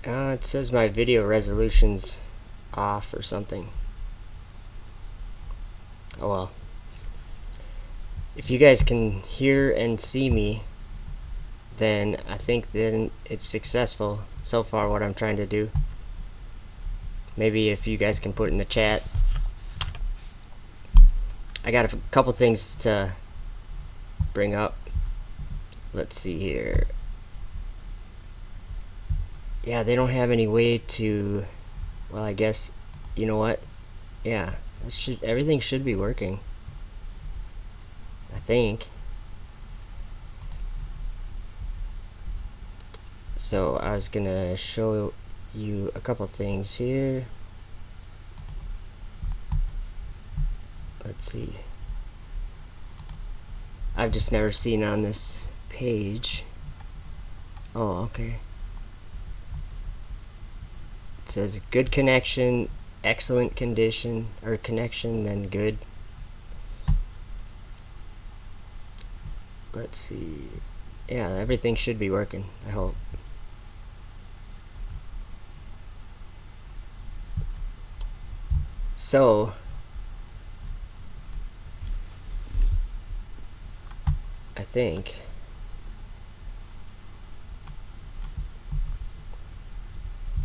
It says my video resolution's off or something. Oh well. If you guys can hear and see me, then I think then it's successful so far what I'm trying to do. Maybe if you guys can put it in the chat. I got a couple things to bring up. Let's see here. Yeah, they don't have any way to, well, I guess, you know what? Yeah, everything should be working, I think. So I was gonna show you a couple things here. Let's see. I've just never seen on this page. Oh, okay. It says good connection, excellent condition, or connection, then good. Let's see. Yeah, everything should be working, I hope. So, I think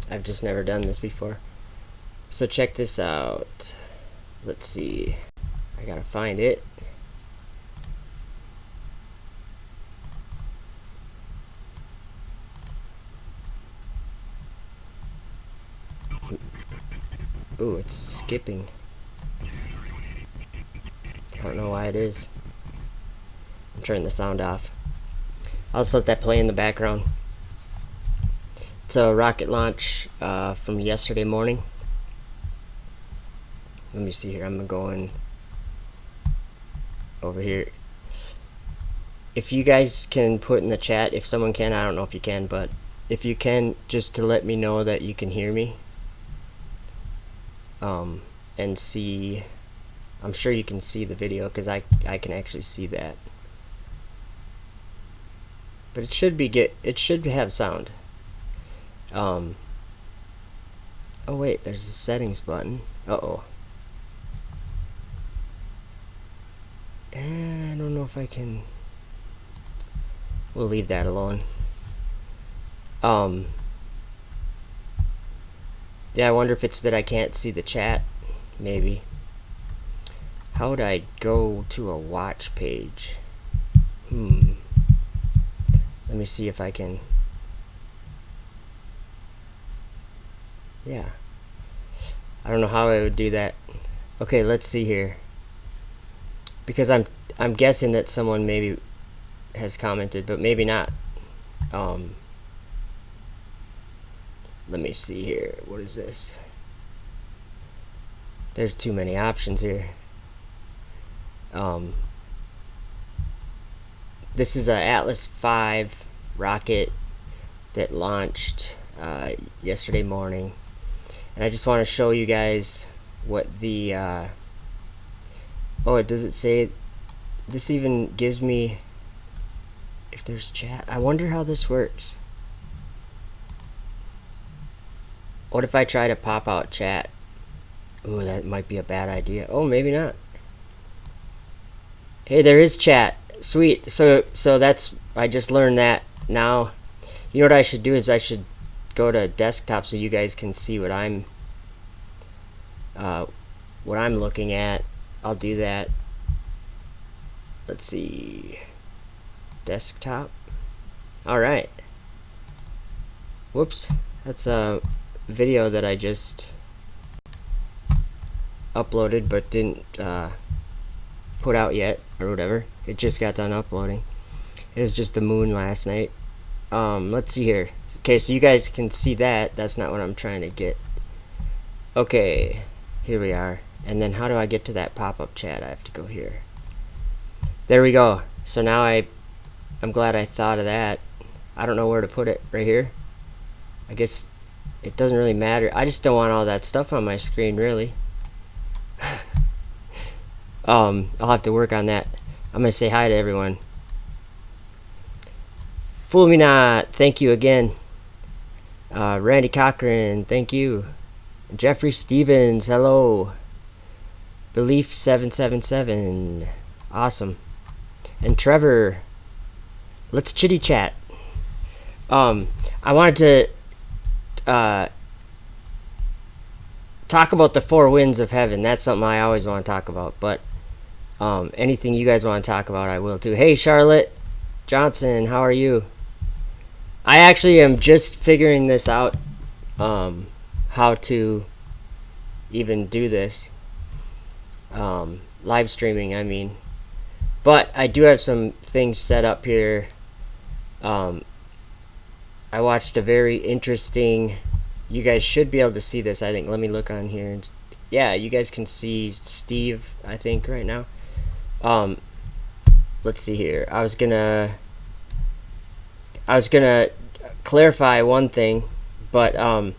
I've just never done this before. So check this out. Let's see. I gotta find it. Ooh, it's skipping. I don't know why it is. I'm turning the sound off. I'll just let that play in the background. It's a rocket launch from yesterday morning. Let me see here. I'm going over here. If you guys can put in the chat, if someone can, I don't know if you can, but if you can, just to let me know that you can hear me. And see, I'm sure you can see the video because I can actually see that. But it should have sound. Oh wait, there's a settings button. Uh-oh. I don't know if I can. We'll leave that alone. Yeah, I wonder if it's that I can't see the chat. Maybe. How would I go to a watch page? Let me see if I can. Yeah. I don't know how I would do that. Okay, let's see here. Because I'm guessing that someone maybe has commented, but maybe not. Let me see here. What is this? There's too many options here. This is a Atlas V rocket that launched yesterday morning, and I just want to show you guys what the oh, does it say this even gives me if there's chat? I wonder how this works. What if I try to pop out chat? Ooh, that might be a bad idea. Oh, maybe not. Hey, there is chat. Sweet. So that's, I just learned that now. You know what I should do is I should go to desktop so you guys can see what I'm looking at. I'll do that. Let's see. Desktop. All right. Whoops. That's a video that I just uploaded but didn't put out yet or whatever. It just got done uploading. It was just the moon last night. Let's see here. Okay, so you guys can see that. That's not what I'm trying to get. Okay, here we are. And then how do I get to that pop-up chat? I have to go here. There we go. So now I'm glad I thought of that. I don't know where to put it. Right here? I guess it doesn't really matter. I just don't want all that stuff on my screen, really. I'll have to work on that. I'm gonna say hi to everyone. Fool me not. Thank you again. Randy Cochran, thank you. Jeffrey Stevens, hello. Belief 777, awesome. And Trevor, let's chitty chat. I wanted to talk about the four winds of heaven. That's something I always want to talk about. But anything you guys want to talk about, I will too. Hey, Charlotte Johnson, how are you? I actually am just figuring this out, how to even do this. Live streaming, I mean. But I do have some things set up here. I watched a very interesting... You guys should be able to see this, I think. Let me look on here. Yeah, you guys can see Steve, I think, right now. Let's see here. I was gonna clarify one thing, but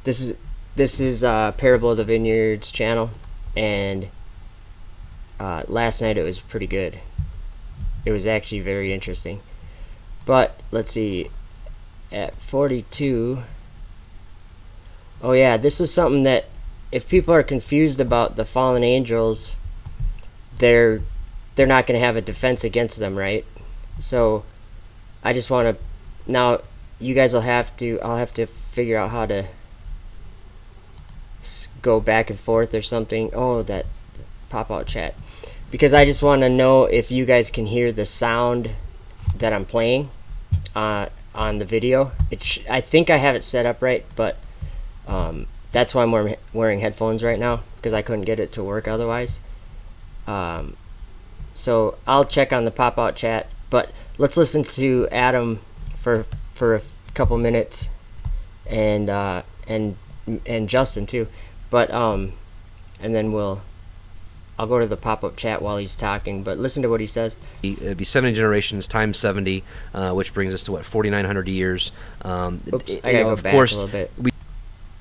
this is Parable of the Vineyards channel, and last night it was pretty good. It was actually very interesting. But let's see, at 42. Oh yeah, this was something that if people are confused about the fallen angels, they're not going to have a defense against them, right? So I just want to, now you guys I'll have to figure out how to go back and forth or something. Oh, that pop out chat, because I just want to know if you guys can hear the sound that I'm playing on the video. I think I have it set up right, but that's why I'm wearing headphones right now, because I couldn't get it to work otherwise. So I'll check on the pop out chat, but let's listen to Adam for a couple minutes, and Justin too, but and then I'll go to the pop-up chat while he's talking, but listen to what he says. It'd be 70 generations times 70, which brings us to what, 4,900 years. Oops, I gotta go back a little bit.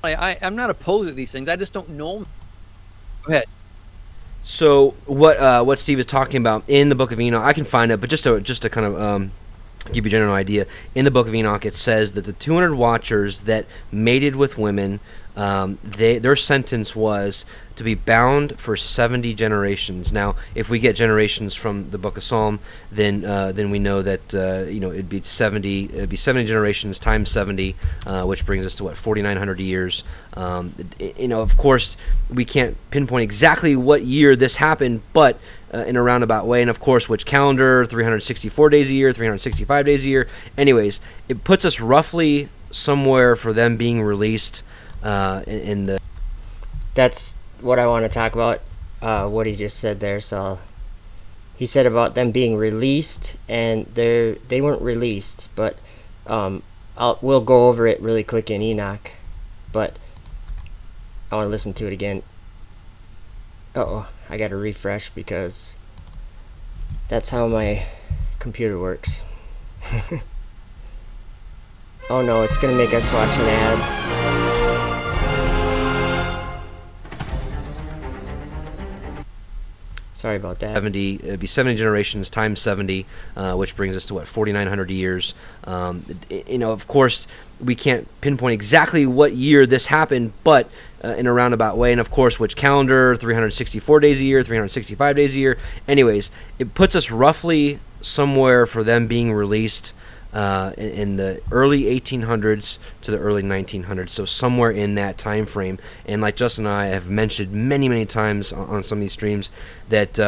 I'm not opposed to these things. I just don't know. Go ahead. So what Steve is talking about in the Book of Enoch, I can find it, but just to kind of give you a general idea, in the Book of Enoch it says that the 200 watchers that mated with women, their sentence was to be bound for 70 generations. Now, if we get generations from the Book of Psalm, then we know that it'd be 70 generations times 70, which brings us to what, 4,900 years. Of course, we can't pinpoint exactly what year this happened, but in a roundabout way, and of course, which calendar, 364 days a year, 365 days a year. Anyways, it puts us roughly somewhere for them being released in the... That's what I want to talk about, what he just said there. So he said about them being released, and they weren't released, but we'll go over it really quick in Enoch, but I want to listen to it again. Uh-oh, I gotta refresh because that's how my computer works. Oh no, it's gonna make us watch an ad. Sorry about that. It'd be 70 generations times 70, which brings us to what, 4,900 years. Of course, we can't pinpoint exactly what year this happened, but in a roundabout way, and of course, which calendar, 364 days a year, 365 days a year. Anyways, it puts us roughly somewhere for them being released in the early 1800s to the early 1900s, so somewhere in that time frame. And like Justin and I have mentioned many times on some of these streams, that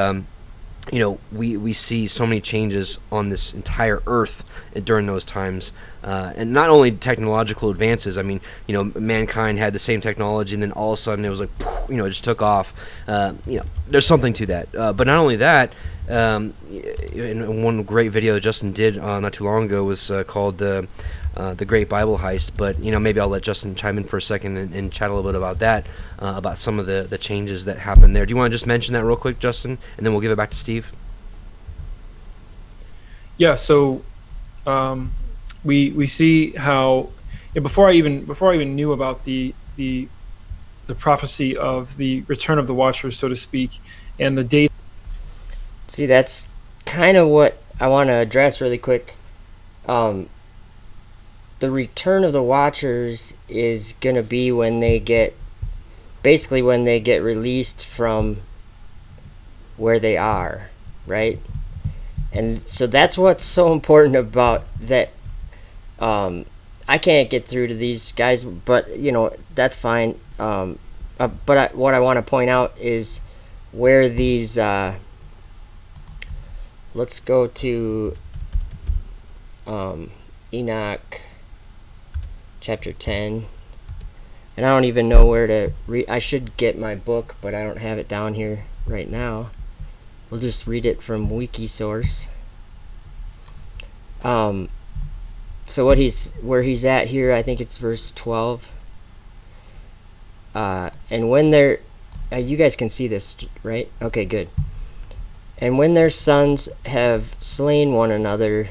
we see so many changes on this entire earth during those times, and not only technological advances. I mean, mankind had the same technology, and then all of a sudden it was like, it just took off. There's something to that, but not only that. In one great video Justin did not too long ago was called the Great Bible Heist, but maybe I'll let Justin chime in for a second and chat a little bit about that, about some of the changes that happened there. Do you want to just mention that real quick, Justin, and then we'll give it back to Steve? Yeah, so we see how before I even knew about the prophecy of the return of the Watchers, so to speak, and the date. See, that's kind of what I want to address really quick. the return of the Watchers is gonna be when they get released from where they are, right? And so that's what's so important about that. I can't get through to these guys, but that's fine. What I want to point out is where these. Let's go to Enoch chapter 10. And I don't even know where to read. I should get my book, but I don't have it down here right now. We'll just read it from Wikisource. So where he's at here, I think it's verse 12. And when they're, you guys can see this, right? Okay, good. And when their sons have slain one another,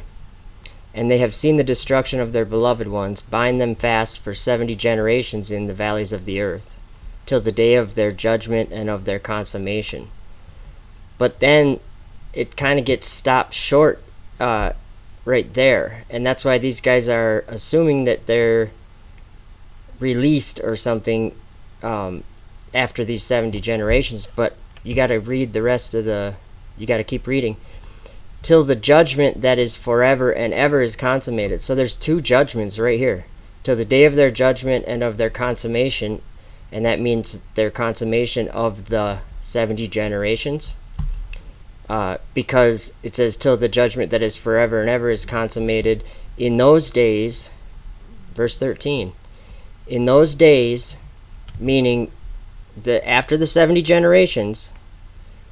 and they have seen the destruction of their beloved ones, bind them fast for 70 generations in the valleys of the earth, till the day of their judgment and of their consummation. But then it kind of gets stopped short right there, and that's why these guys are assuming that they're released or something after these 70 generations. But you got to read the rest of you got to keep reading. Till the judgment that is forever and ever is consummated. So there's two judgments right here. Till the day of their judgment and of their consummation, and that means their consummation of the 70 generations. Because it says till the judgment that is forever and ever is consummated. In those days, verse 13, in those days, meaning after the 70 generations,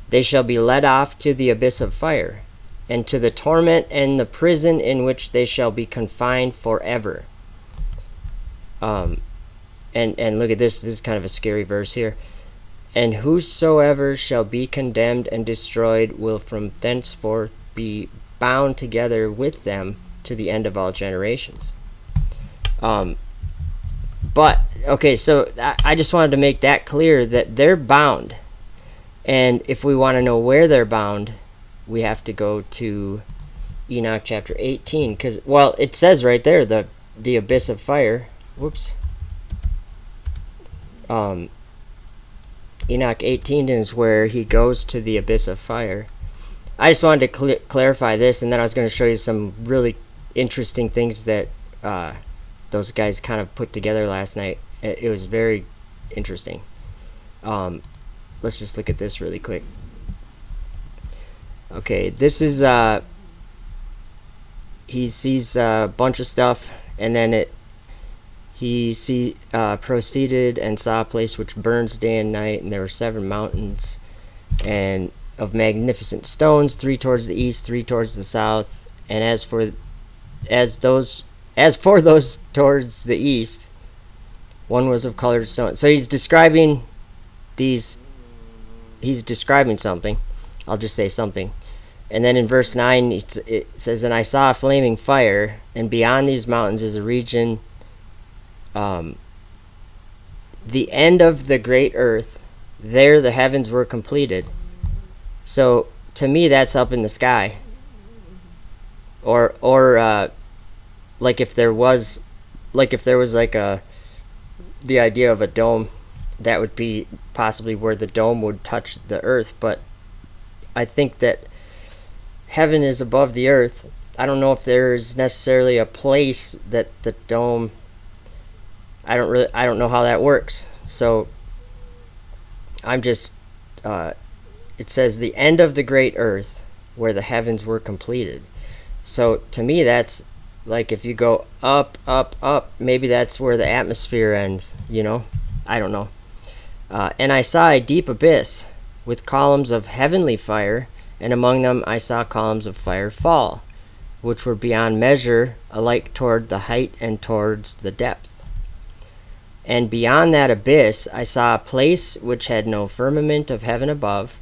they shall be led off to the abyss of fire, and to the torment and the prison in which they shall be confined forever. And look at this is kind of a scary verse here. And whosoever shall be condemned and destroyed will from thenceforth be bound together with them to the end of all generations. But, okay, so I just wanted to make that clear that they're bound. And if we want to know where they're bound, we have to go to Enoch chapter 18. Because, well, it says right there, the abyss of fire. Whoops. Enoch 18 is where he goes to the abyss of fire. I just wanted to clarify this, and then I was going to show you some really interesting things that those guys kind of put together last night. It was very interesting. Let's just look at this really quick. Okay, this is he sees a bunch of stuff, and then he proceeded and saw a place which burns day and night, and there were 7 mountains, and of magnificent stones, 3 towards the east, 3 towards the south, and as for those towards the east, one was of colored stone. So he's describing something. I'll just say something. And then in verse 9 it says, and I saw a flaming fire, and beyond these mountains is a region, the end of the great earth. There the heavens were completed. So to me, that's up in the sky. Or like if there was like the idea of a dome, that would be possibly where the dome would touch the earth. But I think that heaven is above the earth. I don't know if there's necessarily a place that the dome, I don't know how that works. So I'm just it says the end of the great earth where the heavens were completed. So to me, that's like if you go up, maybe that's where the atmosphere ends, I don't know. And I saw a deep abyss with columns of heavenly fire, and among them I saw columns of fire fall, which were beyond measure, alike toward the height and towards the depth. And beyond that abyss I saw a place which had no firmament of heaven above,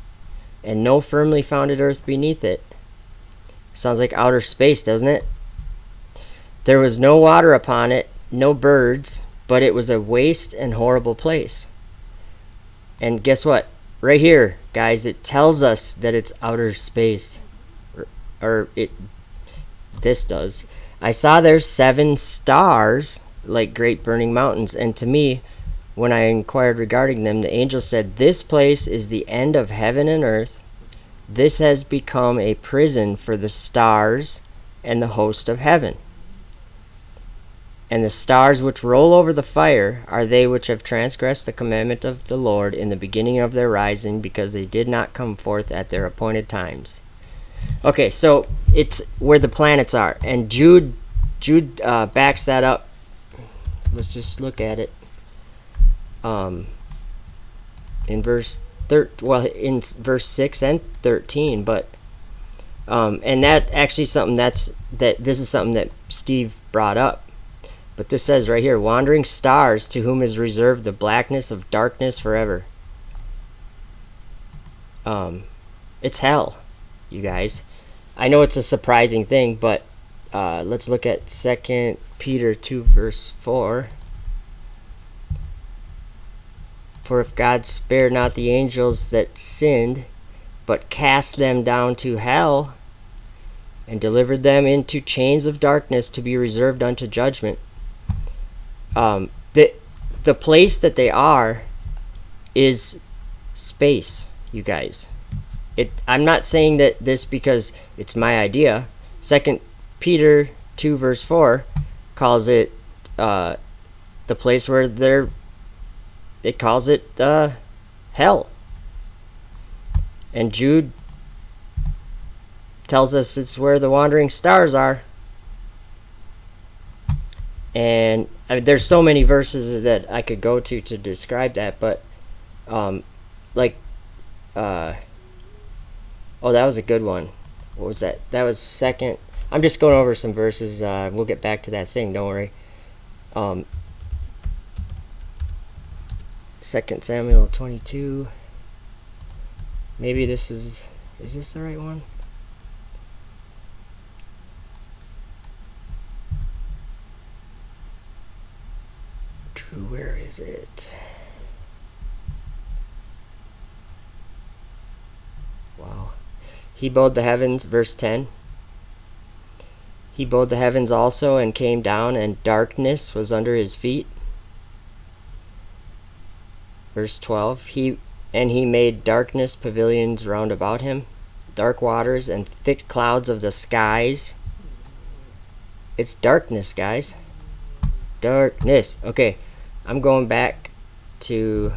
and no firmly founded earth beneath it. Sounds like outer space, doesn't it? There was no water upon it, no birds, but it was a waste and horrible place. And guess what? Right here, guys, it tells us that it's outer space. This does. I saw there 7 stars like great burning mountains, and to me, when I inquired regarding them, the angel said, "This place is the end of heaven and earth. This has become a prison for the stars and the host of heaven. And the stars which roll over the fire are they which have transgressed the commandment of the Lord in the beginning of their rising, because they did not come forth at their appointed times." Okay, so it's where the planets are, and Jude backs that up. Let's just look at it. In verse in verse 6 and 13, but and that actually something that this is something that Steve brought up. But this says right here, "Wandering stars, to whom is reserved the blackness of darkness forever." It's hell, you guys. I know it's a surprising thing, but let's look at 2 Peter 2 verse 4. "For if God spared not the angels that sinned, but cast them down to hell, and delivered them into chains of darkness to be reserved unto judgment." The place that they are is space, you guys. I'm not saying that this because it's my idea. 2 Peter 2 verse 4 calls it the place where it calls it hell. And Jude tells us it's where the wandering stars are. And I mean, there's so many verses that I could go to describe that, but oh, that was a good one. What was that? That was second. I'm just going over some verses. We'll get back to that thing, don't worry. 2 Samuel 22. Maybe this is this the right one? Where is it? Wow. "He bowed the heavens," verse 10. "He bowed the heavens also, and came down, and darkness was under his feet." Verse 12. He made darkness pavilions round about him, dark waters and thick clouds of the skies. It's darkness, guys. Darkness. Okay, I'm going back to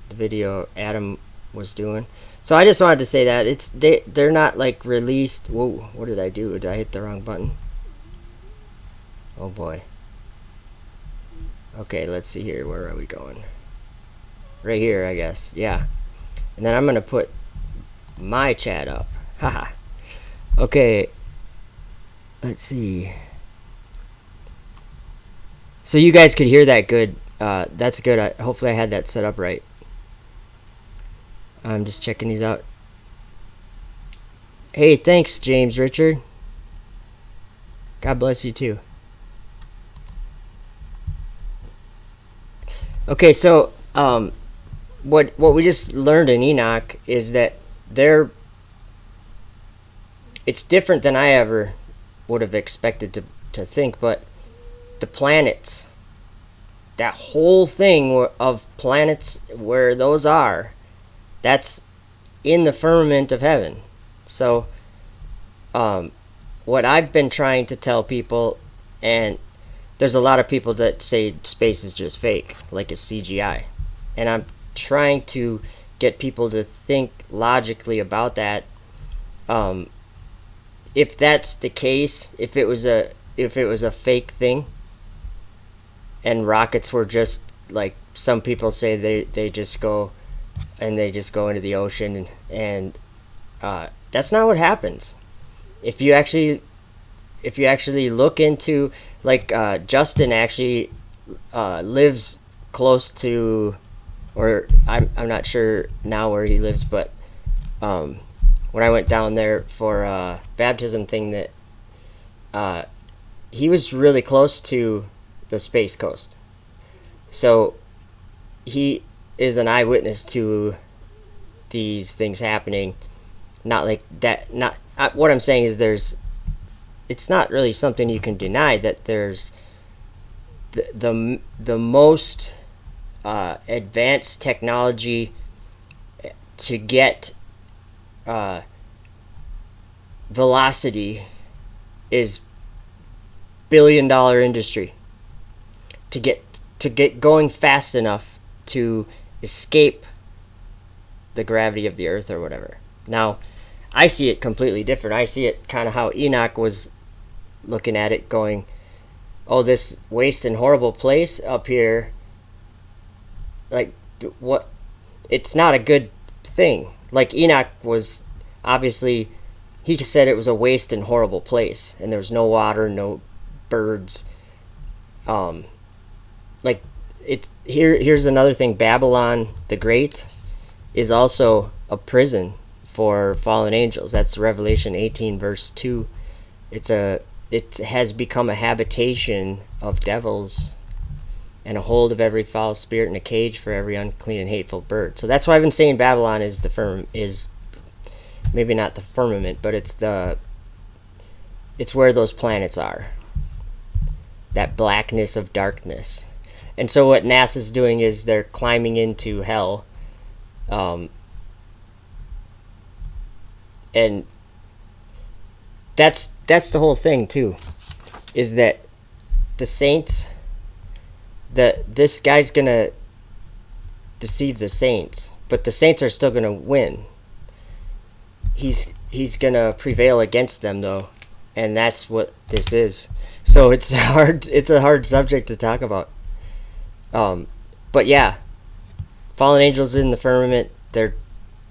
the video Adam was doing. So I just wanted to say that they're not like released. Whoa, what did I do? Did I hit the wrong button? Oh boy. Okay, let's see here. Where are we going? Right here, I guess. Yeah. And then I'm going to put my chat up. Haha. Okay. Let's see. So you guys could hear that good. That's good. Hopefully I had that set up right. I'm just checking these out. Hey, thanks, James Richard. God bless you too. Okay, so what we just learned in Enoch is that it's different than I ever would have expected to think, but the planets, that whole thing of planets, where those are, that's in the firmament of heaven. So what I've been trying to tell people, and there's a lot of people that say space is just fake, like it's CGI, and I'm trying to get people to think logically about that. If that's the case, if it was a fake thing, and rockets were just like some people say they just go into the ocean, and that's not what happens. If you actually look into, like, Justin actually lives close to, or I'm not sure now where he lives, but when I went down there for a baptism thing, that he was really close to the Space Coast. So he is an eyewitness to these things happening. Not like that. Not what I'm saying is it's not really something you can deny that there's the most advanced technology to get velocity is billion-dollar industry to get going fast enough to escape the gravity of the earth or whatever. Now, I see it completely different. I see it kind of how Enoch was looking at it, going, oh, this waste and horrible place up here, like, what? It's not a good thing. Like, Enoch was, obviously, he said it was a waste and horrible place, and there was no water, no birds. Like, here's another thing. Babylon the Great is also a prison for fallen angels. That's Revelation 18 verse 2. It has become a habitation of devils and a hold of every foul spirit and a cage for every unclean and hateful bird. So that's why I've been saying Babylon is is maybe not the firmament, but it's where those planets are. That blackness of darkness. And so what NASA's doing is they're climbing into hell. And that's the whole thing too, is that the saints, this guy's gonna deceive the saints, but the saints are still gonna win. He's gonna prevail against them though, and that's what this is. So it's a hard subject to talk about. But yeah, fallen angels in the firmament.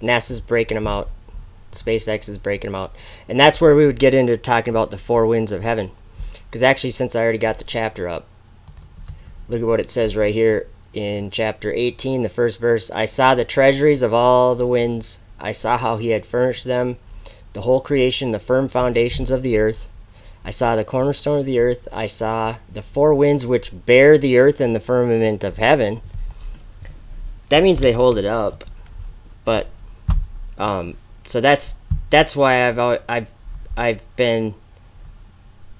NASA's breaking them out. SpaceX is breaking them out, and that's where we would get into talking about the four winds of heaven. Because actually, since I already got the chapter up, look at what it says right here in chapter 18, the first verse. I saw the treasuries of all the winds. I saw how he had furnished them, the whole creation, the firm foundations of the earth. I saw the cornerstone of the earth. I saw the four winds which bear the earth and the firmament of heaven. That means they hold it up. But so that's why I've been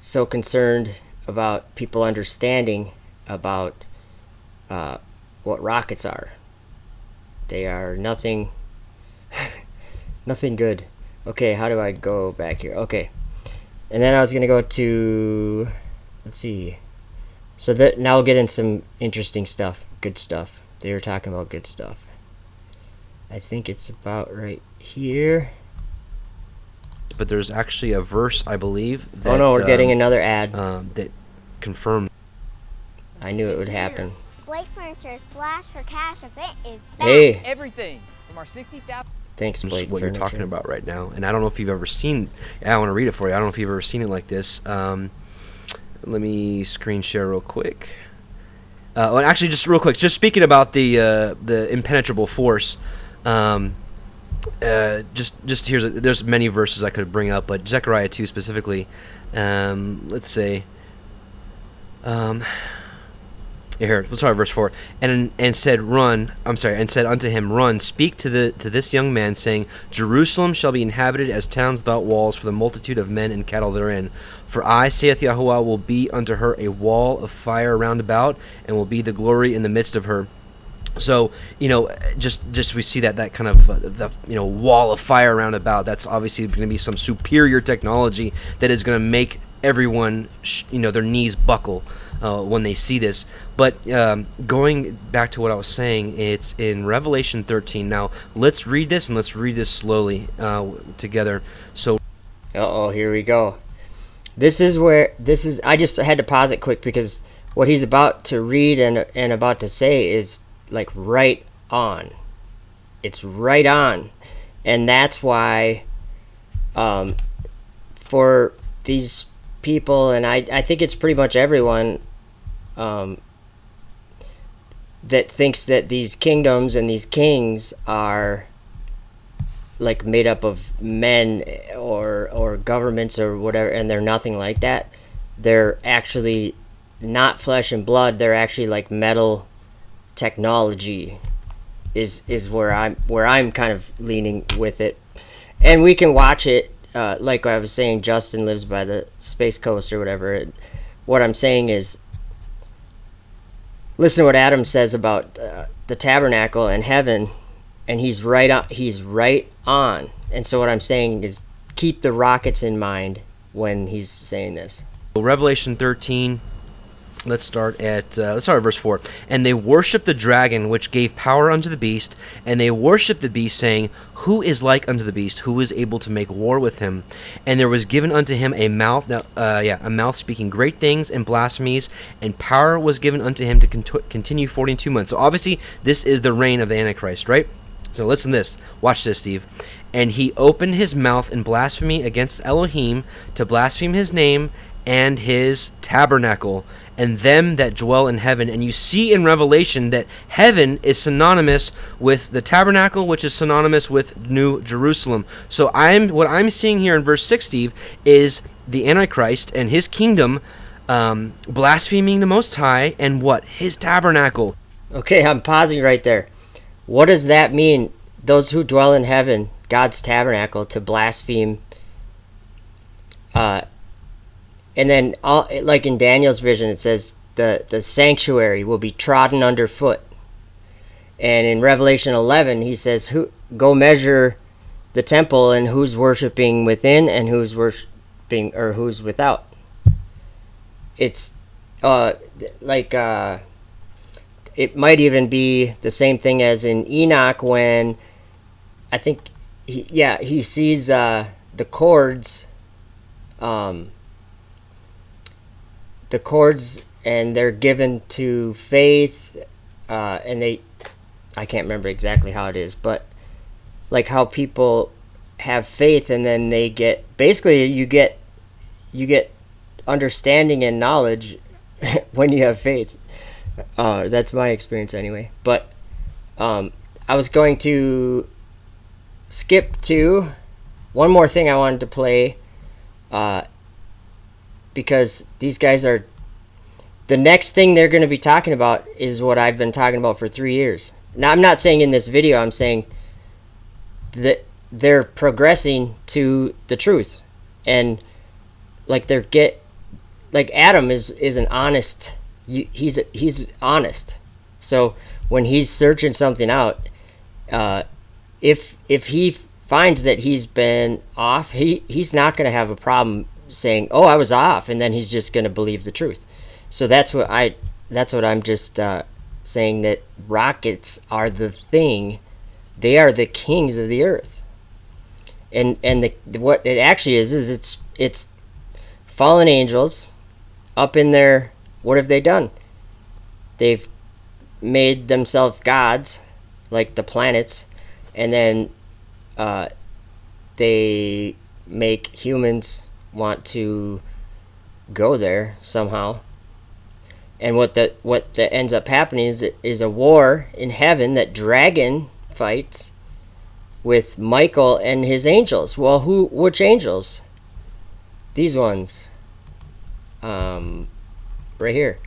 so concerned about people understanding about what rockets are. They are nothing good. Okay, how do I go back here? Okay. And then I was going to go to, let's see. So that now we'll get in some interesting stuff, good stuff. They were talking about good stuff. I think it's about right here. But there's actually a verse, I believe. That, oh no, we're getting another ad. That confirmed. I knew it would happen. Blake Furniture Slash for Cash event is back. Hey, Everything from our 60,000. thanks, Blake. What you're Furniture. talking about right now, and I don't know if you've ever seen. I want to read it for you. I don't know if you've ever seen it like this. Let me screen share real quick. Well, actually, just real quick. Just speaking about the impenetrable force. Just there's many verses I could bring up, but Zechariah 2 specifically. Let's say. Here, let's start with verse 4. And said unto him, Run, speak to this young man, saying, Jerusalem shall be inhabited as towns without walls for the multitude of men and cattle therein. For I, saith Yahuwah, will be unto her a wall of fire round about, and will be the glory in the midst of her. So, just we see that kind of the wall of fire round about. That's obviously going to be some superior technology that is going to make everyone, their knees buckle when they see this. But going back to what I was saying, it's in Revelation 13. Now, let's read this, and let's read this slowly together. So, here we go. I just had to pause it quick because what he's about to read and about to say is like right on. It's right on. And that's why for these people, and I think it's pretty much everyone that thinks that these kingdoms and these kings are like made up of men or governments or whatever, and they're nothing like that. They're actually not flesh and blood. They're actually like metal technology is where I'm kind of leaning with it. And we can watch it like I was saying, Justin lives by the Space Coast or whatever. What I'm saying is, listen to what Adam says about the tabernacle and heaven, and he's right on. He's right on. And so what I'm saying is, keep the rockets in mind when he's saying this. Revelation 13. Let's start at verse 4. And they worshiped the dragon, which gave power unto the beast, and they worshiped the beast, saying, Who is like unto the beast? Who is able to make war with him? And there was given unto him a mouth, a mouth speaking great things and blasphemies, and power was given unto him to continue 42 months. So obviously, this is the reign of the Antichrist, right? So listen to this. Watch this, Steve. And he opened his mouth in blasphemy against Elohim, to blaspheme his name and his tabernacle, and them that dwell in heaven. And you see in Revelation that heaven is synonymous with the tabernacle, which is synonymous with New Jerusalem. So what I'm seeing here in verse 6, Steve, is the Antichrist and his kingdom blaspheming the Most High and what? His tabernacle. Okay, I'm pausing right there. What does that mean? Those who dwell in heaven, God's tabernacle, to blaspheme. And then, like in Daniel's vision, it says the sanctuary will be trodden underfoot. And in Revelation 11, he says, go measure the temple and who's worshiping within and who's worshiping, or who's without. It's it might even be the same thing as in Enoch, when I think he sees the cords, and they're given to faith, and I can't remember exactly how it is, but like how people have faith and then they get, basically you get understanding and knowledge when you have faith. That's my experience anyway. But I was going to skip to one more thing I wanted to play, because these guys are, the next thing they're going to be talking about is what I've been talking about for 3 years. Now, I'm not saying in this video, I'm saying that they're progressing to the truth, and like Adam is an honest, he's honest. So when he's searching something out, if he finds that he's been off, he's not going to have a problem saying, "Oh, I was off," and then he's just going to believe the truth. So that's what I'm just saying, that rockets are the thing. They are the kings of the earth, and what it actually is it's fallen angels up in there. What have they done? They've made themselves gods, like the planets, and then they make humans want to go there somehow. And what ends up happening is a war in heaven that dragon fights with Michael and his angels. Well, which angels? These ones. Right here.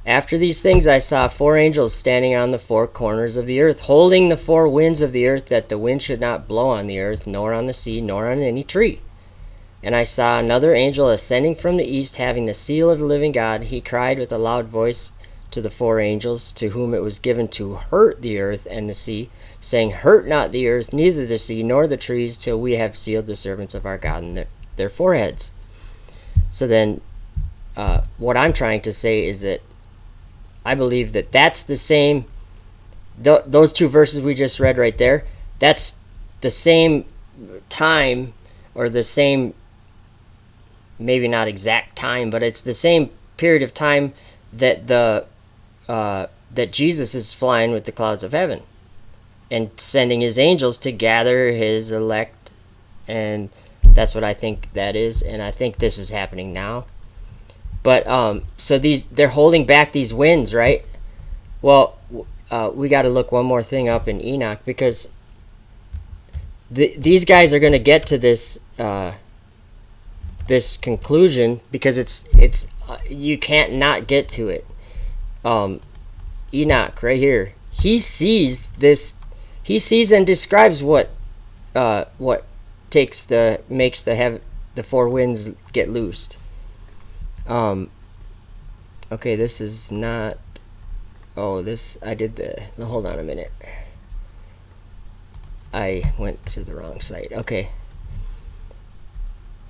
After these things I saw 4 angels standing on the 4 corners of the earth, holding the 4 winds of the earth, that the wind should not blow on the earth, nor on the sea, nor on any tree. And I saw another angel ascending from the east, having the seal of the living God. He cried with a loud voice to the 4 angels, to whom it was given to hurt the earth and the sea, saying, Hurt not the earth, neither the sea, nor the trees, till we have sealed the servants of our God in their foreheads. So then, what I'm trying to say is that I believe that that's the same, those 2 verses we just read right there, that's the same time, or the same, maybe not exact time, but it's the same period of time that that Jesus is flying with the clouds of heaven and sending his angels to gather his elect, and that's what I think that is, and I think this is happening now. But so they're holding back these winds, right? Well, we got to look one more thing up in Enoch, because these guys are going to get to this this conclusion, because it's you can't not get to it. Enoch right here, he sees this, he sees and describes what makes the four winds get loosed. Okay, this is not. Oh, this I did the. Hold on a minute. I went to the wrong site. Okay.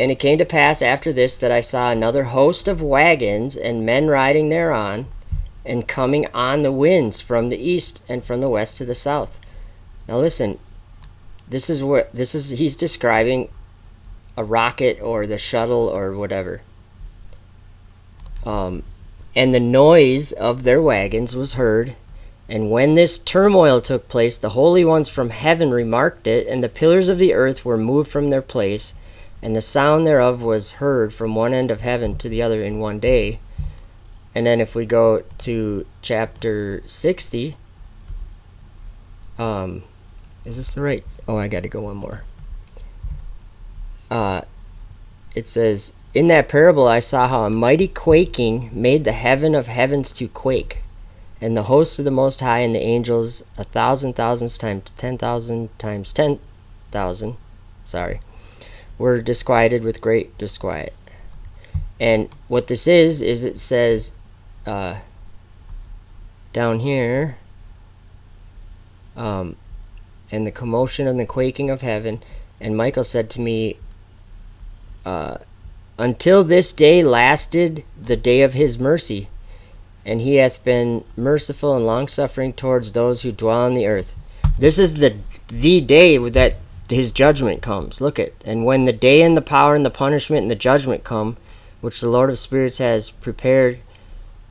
And it came to pass after this that I saw another host of wagons and men riding thereon, and coming on the winds from the east and from the west to the south. Now listen, he's describing a rocket or the shuttle or whatever. And the noise of their wagons was heard, and when this turmoil took place, the holy ones from heaven remarked it, and the pillars of the earth were moved from their place, and the sound thereof was heard from one end of heaven to the other in one day. And then if we go to chapter 60, is this the right? Oh, I got to go one more. It says, in that parable I saw how a mighty quaking made the heaven of heavens to quake, and the host of the Most High and the angels 1,000 thousands times 10,000 times 10,000, were disquieted with great disquiet. And what this is it says down here, and the commotion and the quaking of heaven. And Michael said to me, until this day lasted the day of his mercy, and he hath been merciful and long-suffering towards those who dwell on the earth. This is the day that his judgment comes. Look at, and when the day and the power and the punishment and the judgment come, which the Lord of spirits has prepared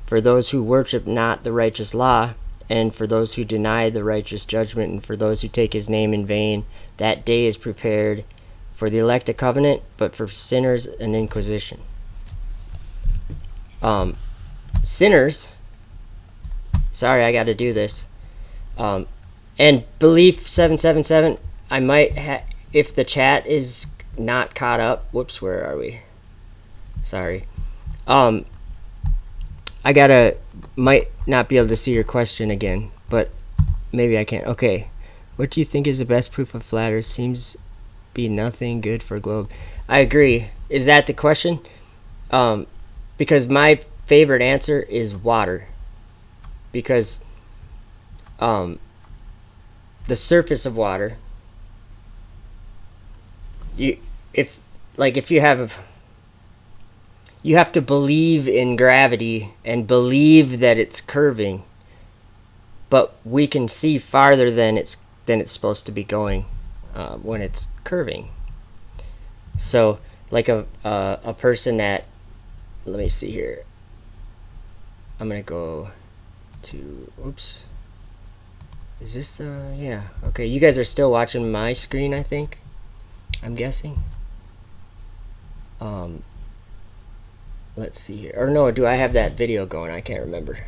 for those who worship not the righteous law, and for those who deny the righteous judgment, and for those who take his name in vain, that day is prepared for the elect a covenant, but for sinners an inquisition. Sinners, sorry, I got to do this. And Belief 777, I might if the chat is not caught up. Whoops, where are we? Sorry. I might not be able to see your question again, but maybe I can. Okay. What do you think is the best proof of flat Earth? Seems be nothing good for globe. I agree. Is that the question? Because my favorite answer is water. Because the surface of water, you have to believe in gravity and believe that it's curving, but we can see farther than it's supposed to be going when it's curving. So like a person that, let me see here, I'm gonna go to, oops, is this the, yeah, okay, you guys are still watching my screen, I think, I'm guessing. Let's see here, or no, do I have that video going? I can't remember.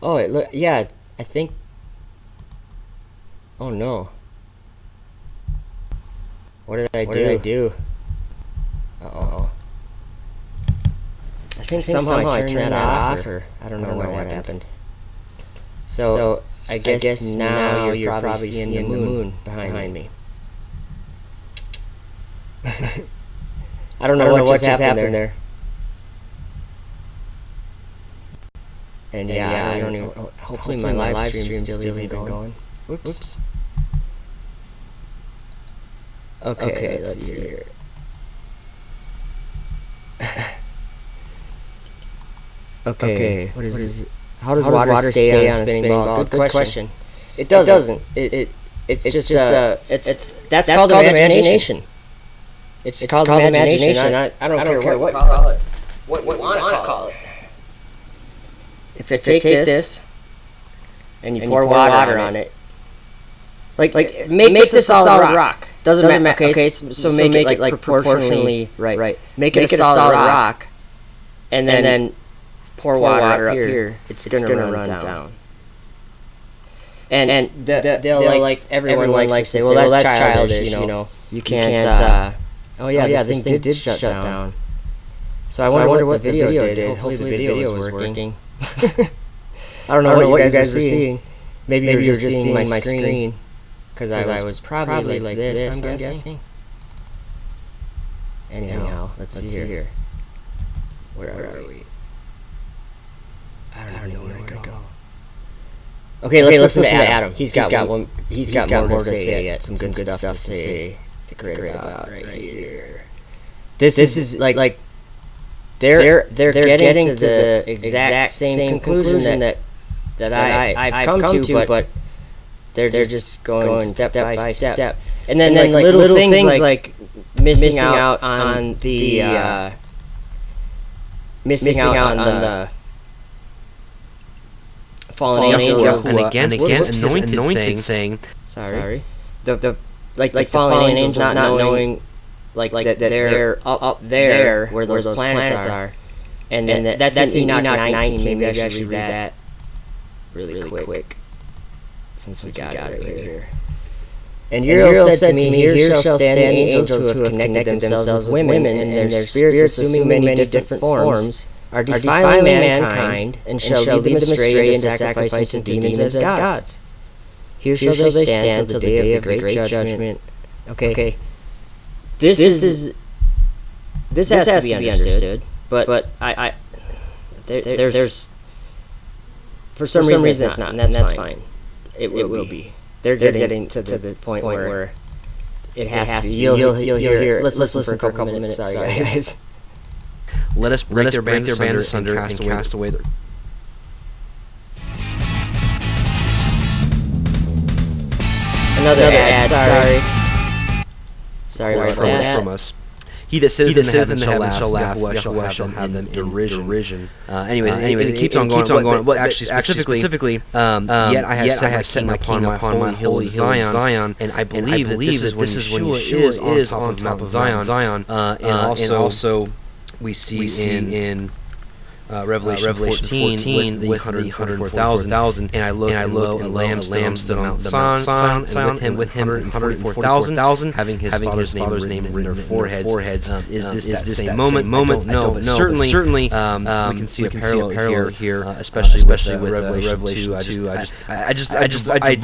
Oh, yeah, I think, oh no, what did I do? Uh-oh. I think somehow I turned that off, or I don't know what happened. So I guess now you're probably seeing the moon behind me. I don't know what just happened there. And yeah, I don't even. Hopefully my live stream's still even going. Whoops. Okay, let's see here. Okay, what is this? How does water stay on a spinning ball? Good question. It doesn't. It's just that's called imagination. It's called imagination. I don't care what you call it. What you want to call it. If you take this and you pour water on it, like make this a solid rock. Doesn't matter. Okay, so make it like proportionally right. Make it a solid rock, and then pour water up here. It's gonna run down. And they'll like everyone likes to say, well, that's childish. You know, you can't. Oh yeah, this thing did shut down. So I wonder what the video did. Hopefully the video was working. I don't know what you guys were seeing. Maybe you were just seeing my screen. Because I was probably like this, I'm guessing. Anyhow, let's see here. Where are we? I don't know where to go. Okay, let's listen to Adam. He's got more to say yet. Some good stuff to say. Great about right here. This is like they're getting to the exact same conclusion that I've come to, but they're just going step by step. And then like little things like missing out on the fallen angels, and against anointed, saying, sorry, the fallen angels not knowing like that they're up there where those planets are, and that's Enoch 19. Maybe I should read that really quick since we got it right here. And Uriel said to me, "Here shall stand the angels who have connected themselves with women, and their spirits, assuming many different forms, are defiling mankind, and shall lead them astray into sacrificing to demons as gods. Here shall they stand till the day of the great judgment." Okay. This has to be understood, but there's for some reason it's not, and that's fine. It will be. They're getting to the point where it has to be. You'll hear. Let's listen for a couple minutes. Sorry, guys. Let us break their bands asunder and cast away their... Another ad. Sorry from us. He that sitteth in the heaven shall laugh. Yahweh shall have them in derision. Anyways, it keeps on going. Well, actually, specifically, yet I have set my king upon my holy Zion, and I believe that this is when Yeshua is on top of Zion. And also we see in Revelation 14 with the 144,000, and I looked, and a lamb stood on the Mount Zion, and with him 144,000, having his father's name in their foreheads. Is this that same moment? No, but certainly we can see a parallel here, especially with Revelation 2.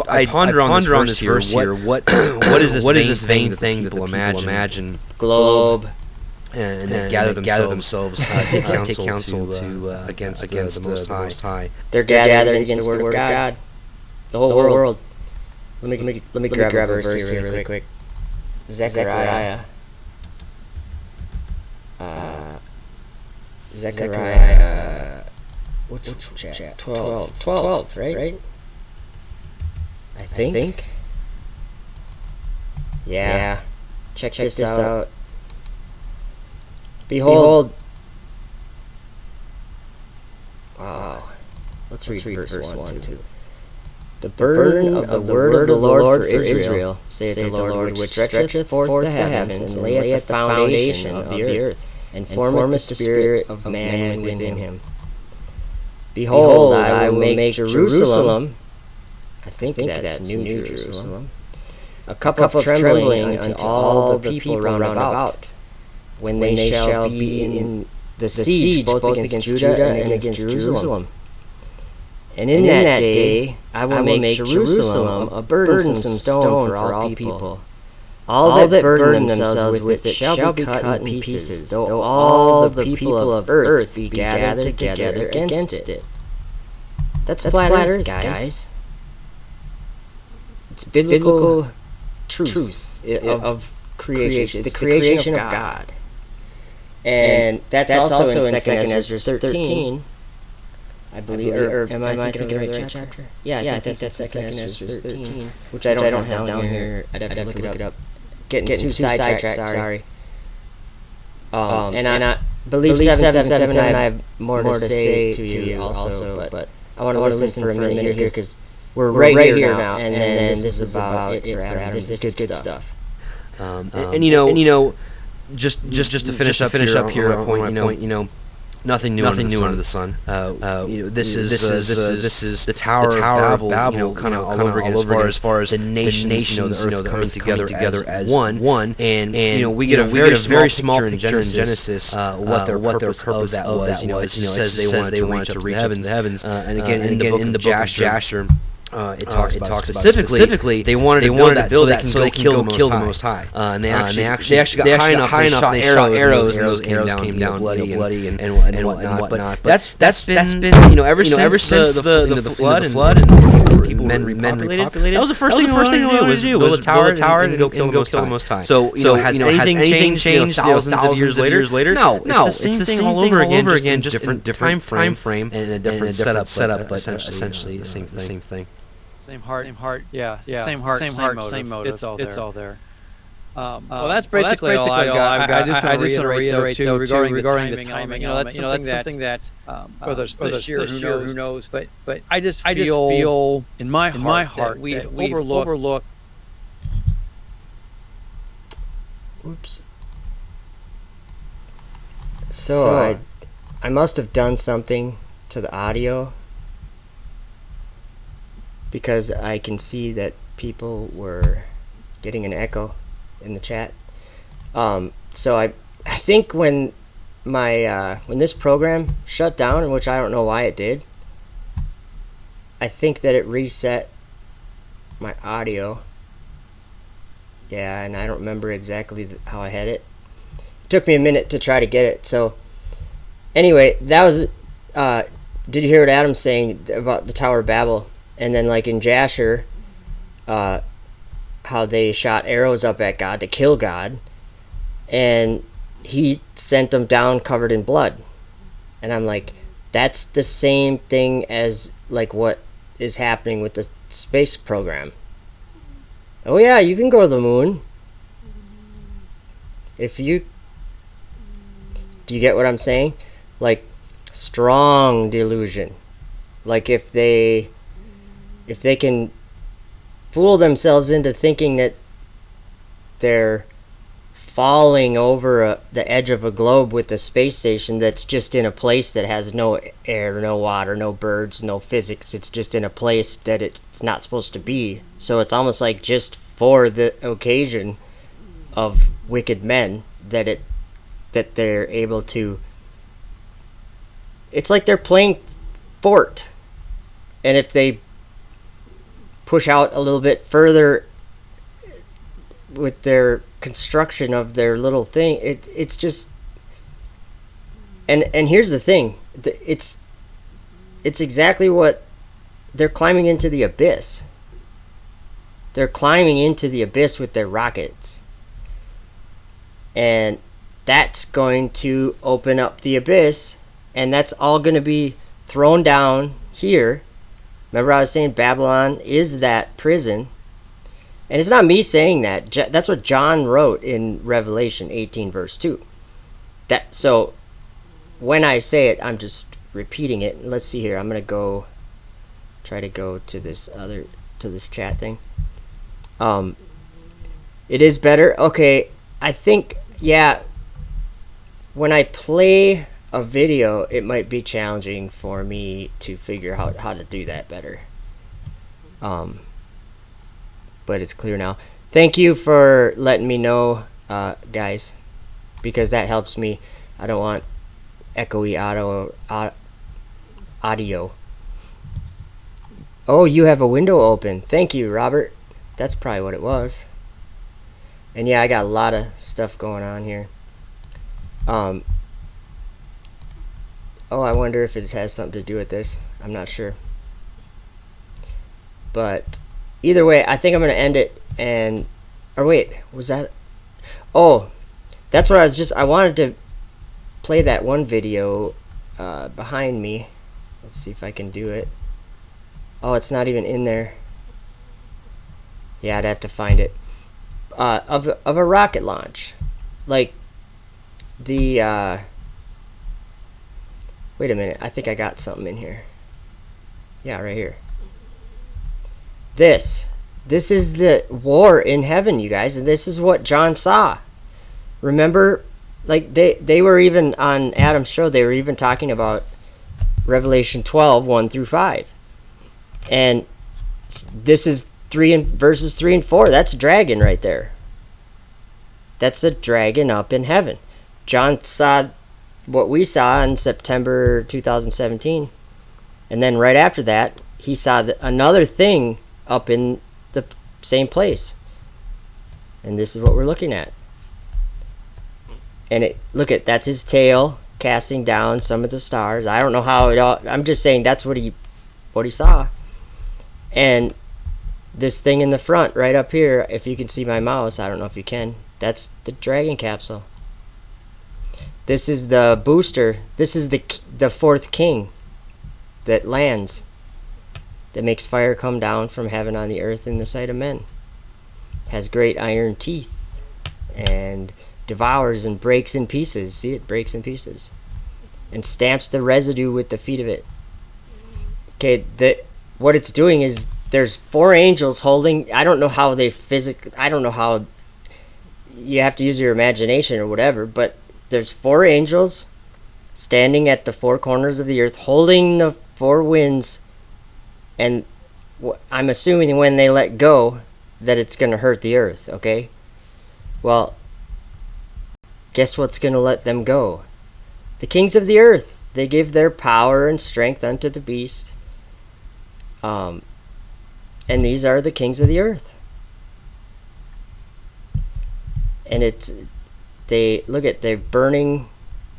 I ponder on this verse here. What is this vain thing that people imagine? Globe. And then gather themselves, take counsel to against the Most High. They're gathered against the Word of God. The whole world. Let me grab a verse here really quick. Zechariah. Which chapter? 12, right? I think. Yeah. Check this out. Behold. Wow. Let's read verse 1 too. The burden of the word of the Lord for Israel, saith the Lord, which stretcheth forth the heavens, and layeth the foundation of the earth, and formeth the spirit of man within him. Behold, I will make Jerusalem, I think that's New Jerusalem, a cup of trembling unto all the people round about, when they shall be in the siege both against Judah and against Jerusalem. And in that day I will make Jerusalem a burdensome stone for all people. All that burden themselves with it shall be cut in pieces, though all the people of earth be gathered together against it. That's flat earth, guys. It's biblical truth of creation. It's the creation of God. And that's also in 2 Ezra 13, I believe. Or am I thinking of the right chapter? Yeah, I think that's 2 Ezra 13, which I don't have down here. I'd have to look it up. Getting too sidetracked, sorry. And I believe 777, I have more to say to you also, but I want to listen for a minute here because we're right here now, and then this is about it for Adam. This is good stuff. And you know, just to finish up here, a point, Nothing new under the sun. This is the Tower of Babel, kind of all over again as far as the nations, the earth coming together as one. And we get a very small picture in Genesis what their purpose of that was. It says they wanted to reach up to the heavens. And again, in the book of Jasher, it talks about specifically they wanted to build that so they can kill the Most High. And they actually got high enough. They shot arrows, and those arrows came down bloody and whatnot. But that's been ever since the flood and men repopulated. That was the first thing they wanted to do was build a tower and go kill the Most High. So has anything changed thousands of years later? No, it's the same thing all over again, just different time frame and a different setup, but essentially the same thing. Same heart, yeah, same heart, same motive. It's all there. Well, that's basically all I've got. I just want to reiterate too regarding the timing. That's something that whether it's this year, who knows? But I just feel in my heart that we overlook. Oops. So I must have done something to the audio, because I can see that people were getting an echo in the chat. So I think when this program shut down, which I don't know why it did, I think that it reset my audio. Yeah, and I don't remember exactly how I had it. It took me a minute to try to get it. So anyway, that was did you hear what Adam's saying about the Tower of Babel? And then, like in Jasher, how they shot arrows up at God to kill God, and he sent them down covered in blood. And I'm like, that's the same thing as like what is happening with the space program. Oh yeah, you can go to the moon. Do you get what I'm saying? Like, strong delusion. Like if they can fool themselves into thinking that they're falling over the edge of a globe with a space station that's just in a place that has no air, no water, no birds, no physics. It's just in a place that it's not supposed to be. So it's almost like just for the occasion of wicked men that they're able to. It's like they're playing fort, and if they push out a little bit further with their construction of their little thing, it's just, and here's the thing, it's exactly what they're climbing into the abyss. They're climbing into the abyss with their rockets, and that's going to open up the abyss, and that's all going to be thrown down here. Remember I was saying Babylon is that prison. And it's not me saying that. That's what John wrote in Revelation 18 verse 2. So when I say it, I'm just repeating it. Let's see here. I'm going to try to go to this chat thing. It is better. Okay, I think, yeah, when I play a video, it might be challenging for me to figure out how to do that better. But it's clear now. Thank you for letting me know, guys, because that helps me. I don't want echoey audio. Oh, you have a window open. Thank you, Robert. That's probably what it was. And yeah, I got a lot of stuff going on here. Oh, I wonder if it has something to do with this. I'm not sure. But either way, I think I'm going to end it. Or wait, was that? Oh, that's what I wanted to play that one video behind me. Let's see if I can do it. Oh, it's not even in there. Yeah, I'd have to find it. Of a rocket launch. Like the wait a minute, I think I got something in here. Yeah, right here. This is the war in heaven, you guys, and this is what John saw. Remember Like they were even on Adam's show. They were even talking about Revelation 12, 1 through 5, and this is verses 3 and 4. That's a dragon right there. That's a dragon up in heaven. John saw what we saw in September 2017, and then right after that, he saw another thing up in the same place, and this is what we're looking at. And that's his tail casting down some of the stars. I don't know how it all. I'm just saying that's what he saw. And this thing in the front, right up here, if you can see my mouse, I don't know if you can. That's the Dragon capsule. This is the booster. This is the fourth king that lands, that makes fire come down from heaven on the earth in the sight of men. Has great iron teeth and devours and breaks in pieces. See, it breaks in pieces and stamps the residue with the feet of it. Okay, what it's doing is there's 4 angels holding. I don't know how they physically. I don't know how. You have to use your imagination or whatever, but there's 4 angels standing at the 4 corners of the earth, holding the 4 winds, and I'm assuming when they let go that it's going to hurt the earth. Okay, well, guess what's going to let them go? The kings of the earth. They give their power and strength unto the beast. And these are the kings of the earth. And they're burning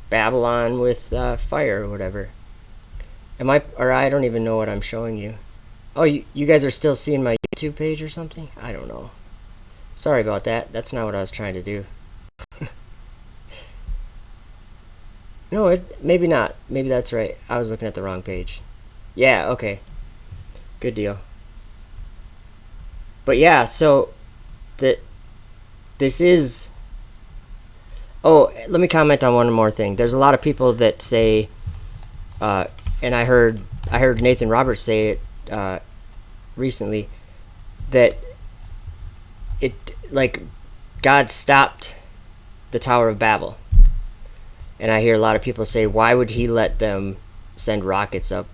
Babylon with fire or whatever. I don't even know what I'm showing you. Oh, you guys are still seeing my YouTube page or something? I don't know. Sorry about that. That's not what I was trying to do. No, maybe not. Maybe that's right. I was looking at the wrong page. Yeah, okay. Good deal. But yeah, so this is... Oh, let me comment on one more thing. There's a lot of people that say, and I heard Nathan Roberts say it recently, that God stopped the Tower of Babel. And I hear a lot of people say, why would he let them send rockets up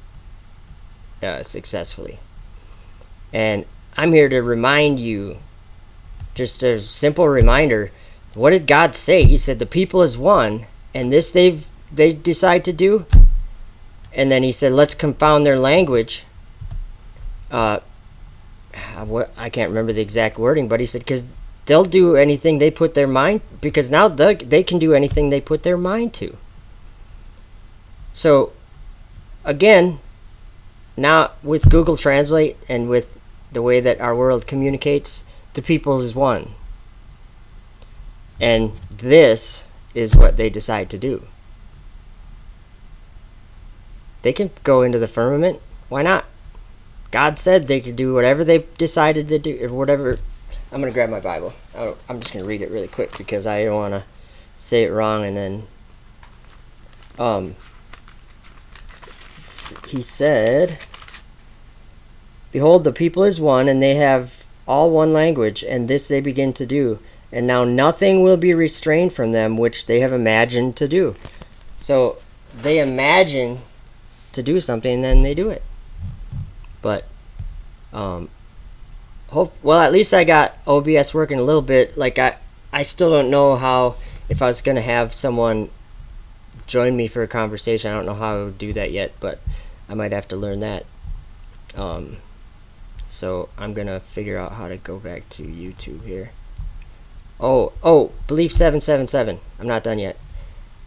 successfully? And I'm here to remind you, just a simple reminder, what did God say? He said the people is one, and this they decide to do. And then he said, let's confound their language. I can't remember the exact wording, but he said, because they'll do anything they put their mind, because now they can do anything they put their mind to. So, again, now with Google Translate and with the way that our world communicates, the people is one. And this is what they decide to do. They can go into the firmament. Why not? God said they could do whatever they decided to do, or whatever. I'm going to grab my Bible. I'm just going to read it really quick because I don't want to say it wrong. And then he said, behold, the people is one, and they have all one language, and this they begin to do. And now nothing will be restrained from them which they have imagined to do. So they imagine to do something, and then they do it. But well, at least I got OBS working a little bit. Like I still don't know how, if I was going to have someone join me for a conversation, I don't know how I would do that yet, but I might have to learn that. So I'm going to figure out how to go back to YouTube here. Oh, Belief 777. I'm not done yet.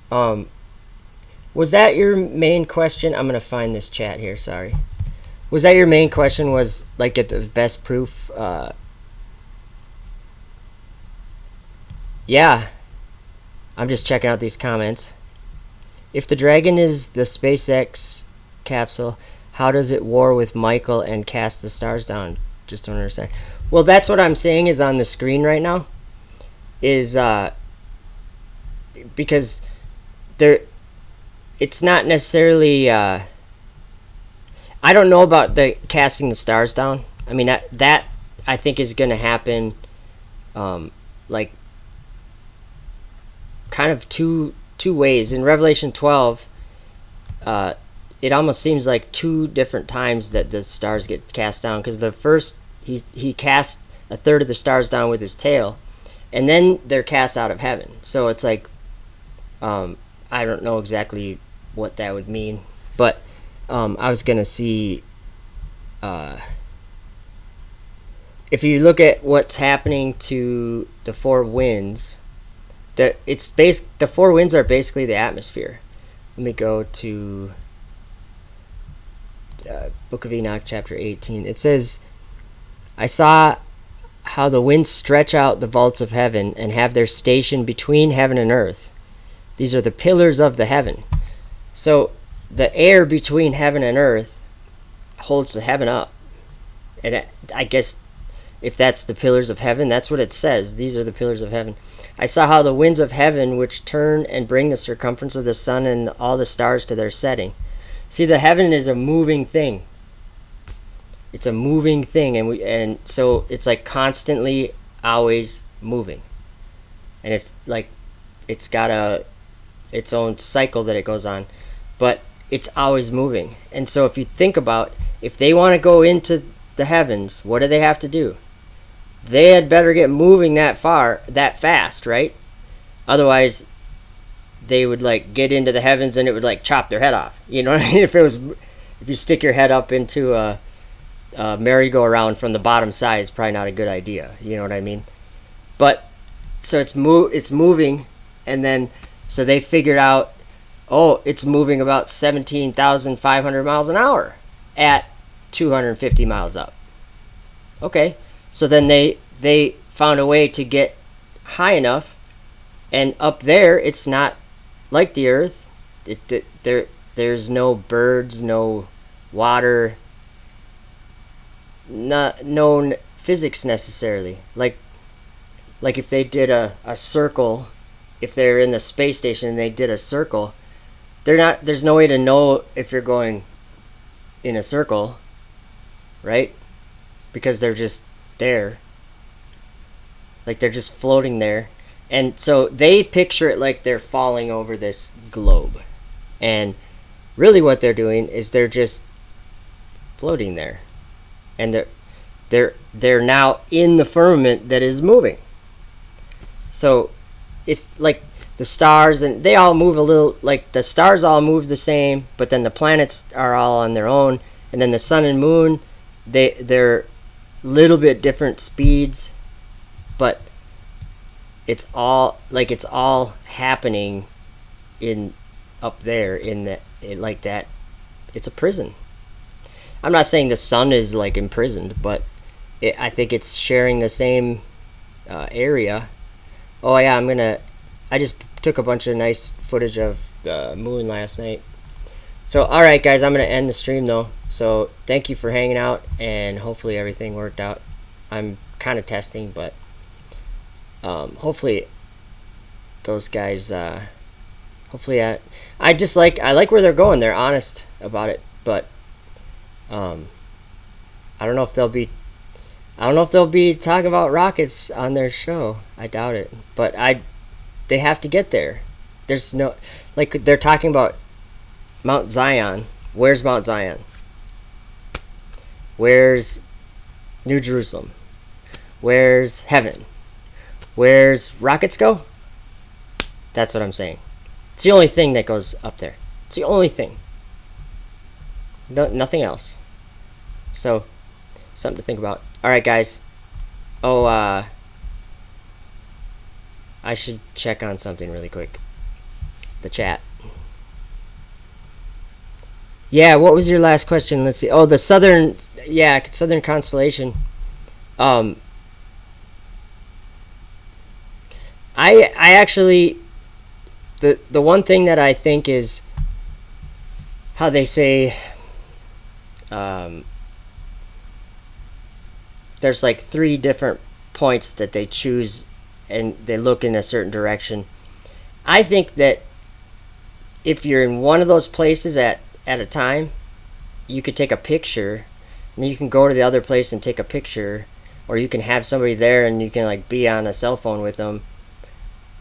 Was that your main question? I'm going to find this chat here, sorry. Was that your main question, was like get the best proof? Yeah. I'm just checking out these comments. If the Dragon is the SpaceX capsule, how does it war with Michael and cast the stars down? Just don't understand. Well, that's what I'm saying is on the screen right now. Is because it's not necessarily... I don't know about the casting the stars down. I mean, that I think is going to happen, like kind of two ways. In Revelation 12, it almost seems like two different times that the stars get cast down, because the first he cast a third of the stars down with his tail, and then they're cast out of heaven. So it's like, I don't know exactly what that would mean, but I was gonna see, if you look at what's happening to the four winds, the four winds are basically the atmosphere. Let me go to Book of Enoch, chapter 18. It says, I saw how the winds stretch out the vaults of heaven and have their station between heaven and earth. These are the pillars of the heaven. So the air between heaven and earth holds the heaven up. And I guess if that's the pillars of heaven, that's what it says. These are the pillars of heaven. I saw how the winds of heaven, which turn and bring the circumference of the sun and all the stars to their setting. See, the heaven is a moving thing. It's a moving thing, and so it's like constantly, always moving. And if like, it's got its own cycle that it goes on, but it's always moving. And so if you think about, if they want to go into the heavens, what do they have to do? They had better get moving that fast, right? Otherwise, they would like get into the heavens and it would like chop their head off. You know what I mean? If you stick your head up into a merry-go-round from the bottom side, it's probably not a good idea. You know what I mean? But so it's moving, and then so they figured out, oh, it's moving about 17,500 miles an hour at 250 miles up. Okay, so then they found a way to get high enough, and up there it's not like the earth. There's no birds, no water, no physics necessarily. Like if they did a circle, if they're in the space station and they did a circle, there's no way to know if you're going in a circle, right? Because they're just there. Like they're just floating there. And so they picture it like they're falling over this globe. And really what they're doing is they're just floating there. And they're now in the firmament that is moving. So if like the stars, and they all move a little, like the stars all move the same, but then the planets are all on their own, and then the sun and moon, they're little bit different speeds, but it's all happening in up there in that, like that. It's a prison. I'm not saying the sun is like imprisoned, but I think it's sharing the same area. Oh yeah, I just took a bunch of nice footage of the moon last night. So alright guys, I'm gonna end the stream though. So thank you for hanging out, and hopefully everything worked out. I'm kind of testing, but hopefully those guys, hopefully I like where they're going. They're honest about it, but I don't know if they'll be talking about rockets on their show. I doubt it, but they have to get there. There's no, like, they're talking about Mount Zion. Where's Mount Zion? Where's New Jerusalem? Where's heaven? Where's rockets go? That's what I'm saying. It's the only thing that goes up there. It's the only thing. Nothing else. So, something to think about. Alright guys. Oh, I should check on something really quick. The chat. Yeah, what was your last question? Let's see. Oh, the southern constellation. I actually, the one thing that I think is how they say, there's like 3 different points that they choose and they look in a certain direction. I think that if you're in one of those places at a time, you could take a picture, and then you can go to the other place and take a picture, or you can have somebody there and you can like be on a cell phone with them,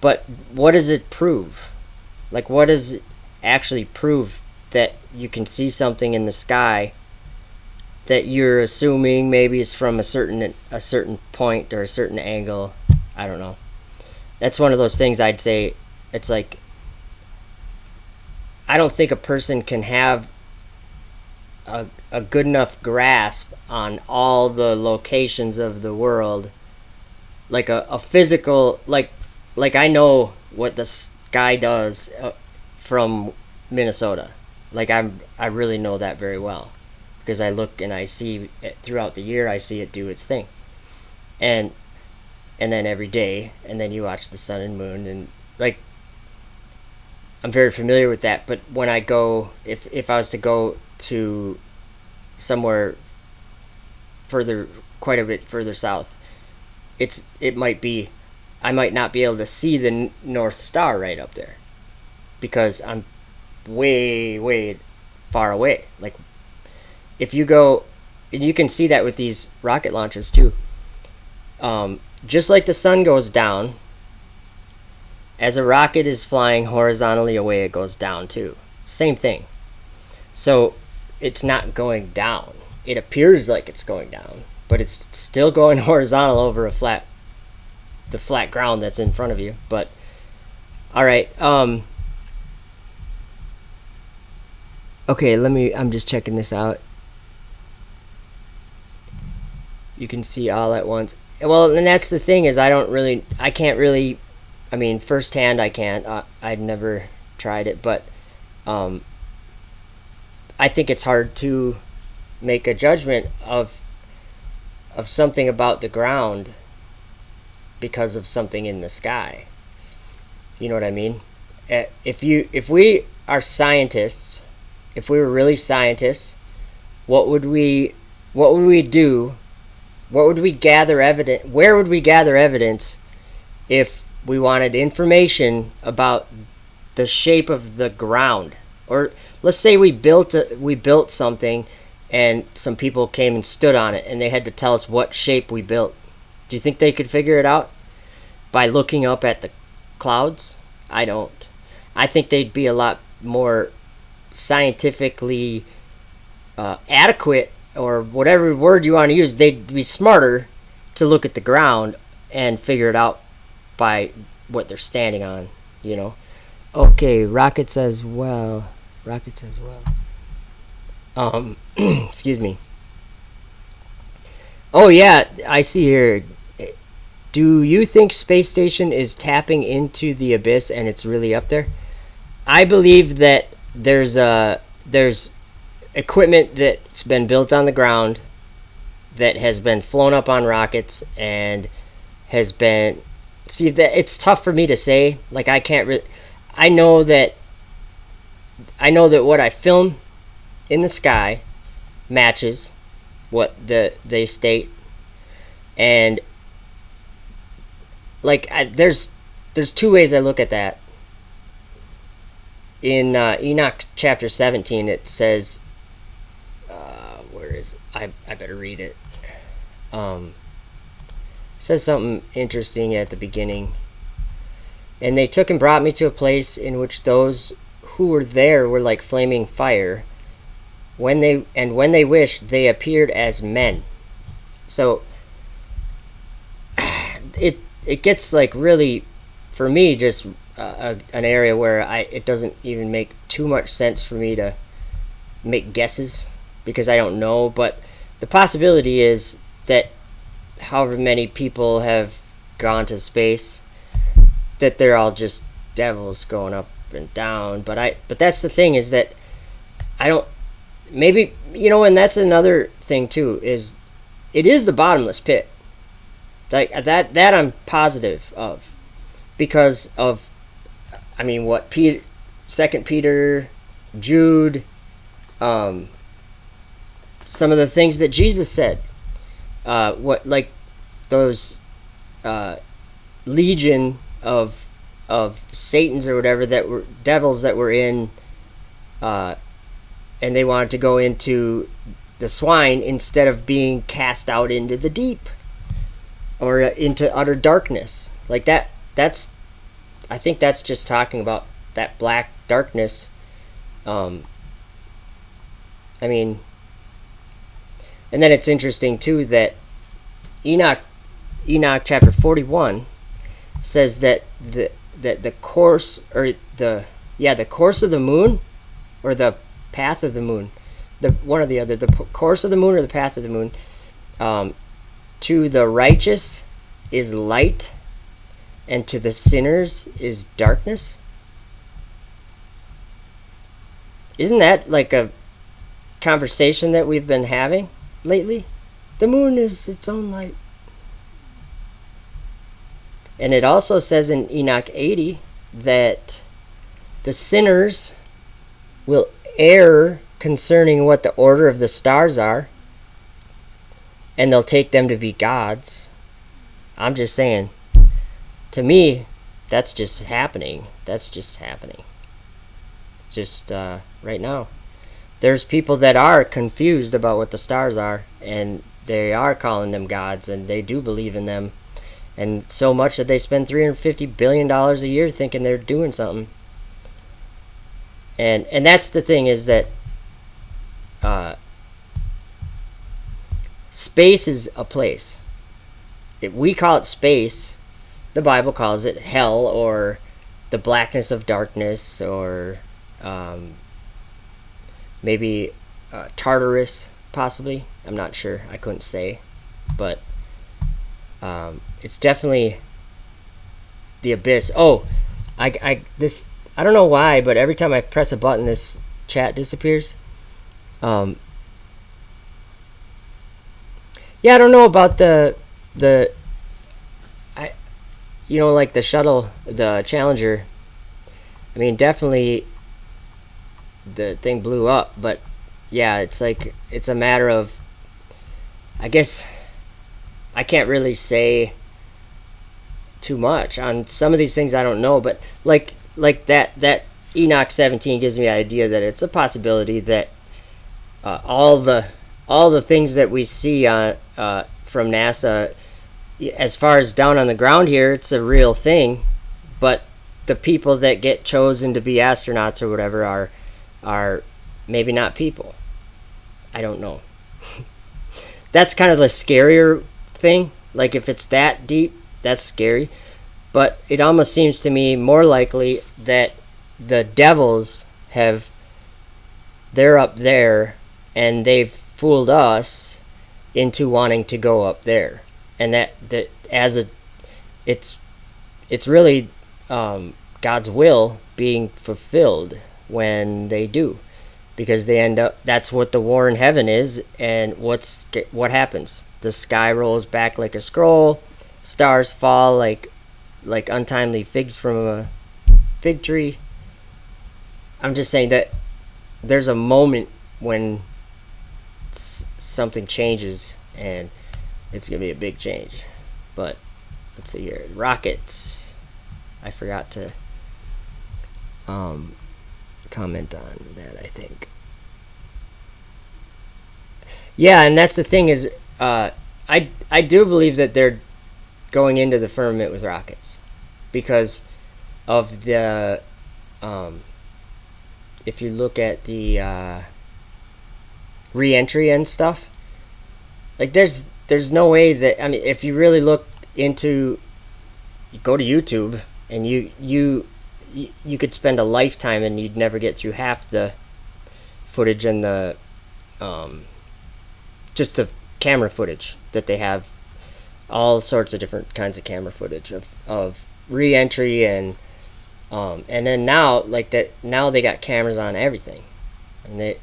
But what does it prove? Like, what does it actually prove that you can see something in the sky that you're assuming maybe is from a certain point or a certain angle? I don't know. That's one of those things I'd say. It's like, I don't think a person can have a good enough grasp on all the locations of the world, like a physical, like I know what the sky does from Minnesota. Like, I really know that very well, because I look and I see it throughout the year. I see it do its thing, and then every day, and then you watch the sun and moon, and like, I'm very familiar with that. But when I go, if I was to go to somewhere further, quite a bit further south, it might be, I might not be able to see the North Star right up there, because I'm way far away. Like, if you go, and you can see that with these rocket launches too, just like the sun goes down, as a rocket is flying horizontally away, it goes down too. Same thing. So it's not going down. It appears like it's going down, but it's still going horizontal over the flat ground that's in front of you. But all right. Okay, I'm just checking this out. You can see all at once. Well, and that's the thing, is I can't really, I mean, firsthand I can't. I'd never tried it, but I think it's hard to make a judgment of something about the ground because of something in the sky. You know what I mean? If we are scientists, if we were really scientists, what would we do? What would we gather evidence? Where would we gather evidence if we wanted information about the shape of the ground? Or let's say we built something, and some people came and stood on it, and they had to tell us what shape we built. Do you think they could figure it out by looking up at the clouds? I don't. I think they'd be a lot more scientifically adequate, or whatever word you want to use. They'd be smarter to look at the ground and figure it out by what they're standing on, you know. Okay, Rocket says well. Excuse me. Oh yeah, I see here. Do you think space station is tapping into the abyss and it's really up there? I believe that there's equipment that's been built on the ground that has been flown up on rockets and has been, see, that it's tough for me to say. Like, I can't really, I know that what I film in the sky matches what they state, and like, there's two ways I look at that. In Enoch chapter 17, it says, where is it? I better read it. It says something interesting at the beginning. And they took and brought me to a place in which those who were there were like flaming fire. When they wished, they appeared as men. So it gets like really, for me, just an area where it doesn't even make too much sense for me to make guesses, because I don't know. But the possibility is that however many people have gone to space, that they're all just devils going up and down. But that's the thing, is that I don't, maybe, you know, and that's another thing too, is it is the bottomless pit. Like, that I'm positive of, because of, I mean, what Second Peter, Jude, some of the things that Jesus said, what, like those legion of Satans or whatever, that were devils that were in, and they wanted to go into the swine instead of being cast out into the deep or into utter darkness. Like, that's I think that's just talking about that black darkness. I mean, and then it's interesting too that Enoch chapter 41 says that the course, or the course of the moon, or the path of the moon, the one or the other, the course of the moon or the path of the moon, to the righteous is light, and to the sinners is darkness. Isn't that like a conversation that we've been having lately? The moon is its own light. And it also says in Enoch 80 that the sinners will err concerning what the order of the stars are, and they'll take them to be gods. I'm just saying, to me, that's just happening. That's just happening. Just right now. There's people that are confused about what the stars are, and they are calling them gods, and they do believe in them. And so much that they spend $350 billion a year thinking they're doing something. And that's the thing, is that space is a place. If we call it space, the Bible calls it hell, or the blackness of darkness, or maybe Tartarus, possibly. I'm not sure. I couldn't say. But it's definitely the abyss. Oh, I don't know why, but every time I press a button, this chat disappears. Yeah, I don't know about the like the shuttle, the Challenger. I mean, definitely the thing blew up, but yeah, it's like, it's a matter of, I guess I can't really say too much on some of these things. I don't know, but like that Enoch 17 gives me the idea that it's a possibility that all the things that we see on from NASA, as far as down on the ground here, it's a real thing, but the people that get chosen to be astronauts or whatever are maybe not people. I don't know. That's kind of the scarier thing. Like, if it's that deep, that's scary. But it almost seems to me more likely that the devils they're up there, and they've fooled us into wanting to go up there, and that it's really God's will being fulfilled when they do, because they end up, that's what the war in heaven is. And what happens? The sky rolls back like a scroll, stars fall like untimely figs from a fig tree. I'm just saying that there's a moment when something changes, and it's gonna be a big change. But let's see here, rockets. I forgot to comment on that, I think. Yeah, and that's the thing, is I do believe that they're going into the firmament with rockets, because of the if you look at the re-entry and stuff, like there's no way that, I mean, if you really look into, you go to YouTube, and you could spend a lifetime and you'd never get through half the footage and the just the camera footage that they have, all sorts of different kinds of camera footage of re-entry, and then now, like that, now they got cameras on everything, and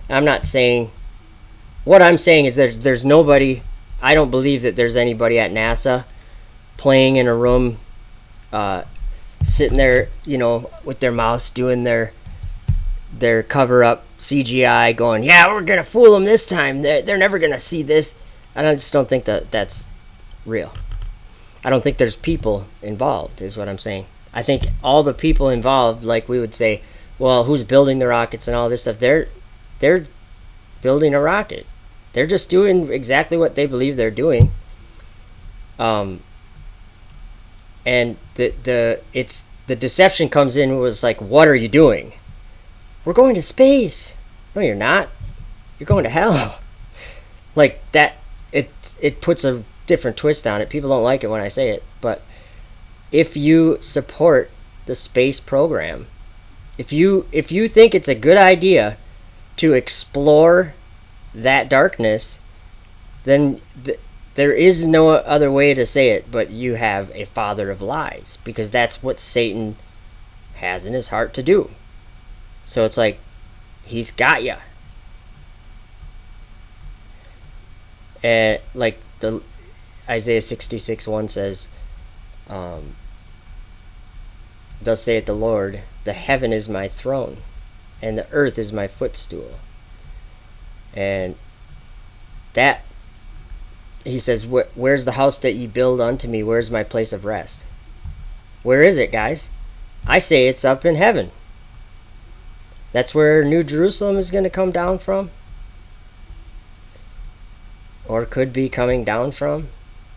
I'm not saying, what I'm saying is there's nobody, I don't believe that there's anybody at NASA playing in a room, sitting there, with their mouse doing their cover up CGI, going, yeah, we're gonna fool them this time, they're never gonna see this. I just don't think that's real. I don't think there's people involved, is what I'm saying. I think all the people involved, like we would say, well, who's building the rockets and all this stuff, they're building a rocket. They're just doing exactly what they believe they're doing. And the deception comes in was like, what are you doing? We're going to space. No, you're not. You're going to hell. Like that, it puts a different twist on it. People don't like it when I say it, but if you support the space program, if you think it's a good idea to explore that darkness, then there is no other way to say it, but you have a father of lies, because that's what Satan has in his heart to do. So it's like, he's got you. And like the Isaiah 66:1 says, thus saith the Lord, the heaven is my throne, and the earth is my footstool. And that, he says, where's the house that ye build unto me? Where's my place of rest? Where is it, guys? I say it's up in heaven. That's where New Jerusalem is going to come down from. Or could be coming down from.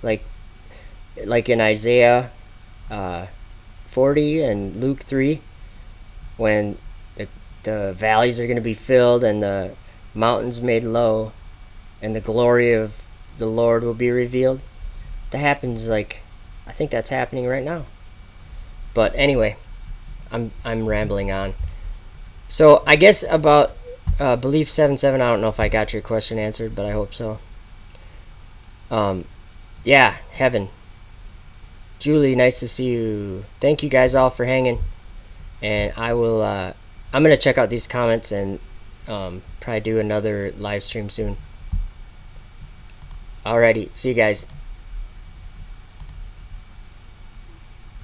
Like in Isaiah 40 and Luke 3, when the valleys are going to be filled and the mountains made low, and the glory of the Lord will be revealed. That happens, like, I think that's happening right now. But anyway, I'm rambling on. So I guess about Belief 77, I don't know if I got your question answered, but I hope so. Yeah, heaven. Julie, nice to see you. Thank you guys all for hanging. And I will, I'm going to check out these comments and probably do another live stream soon. Alrighty, see you guys.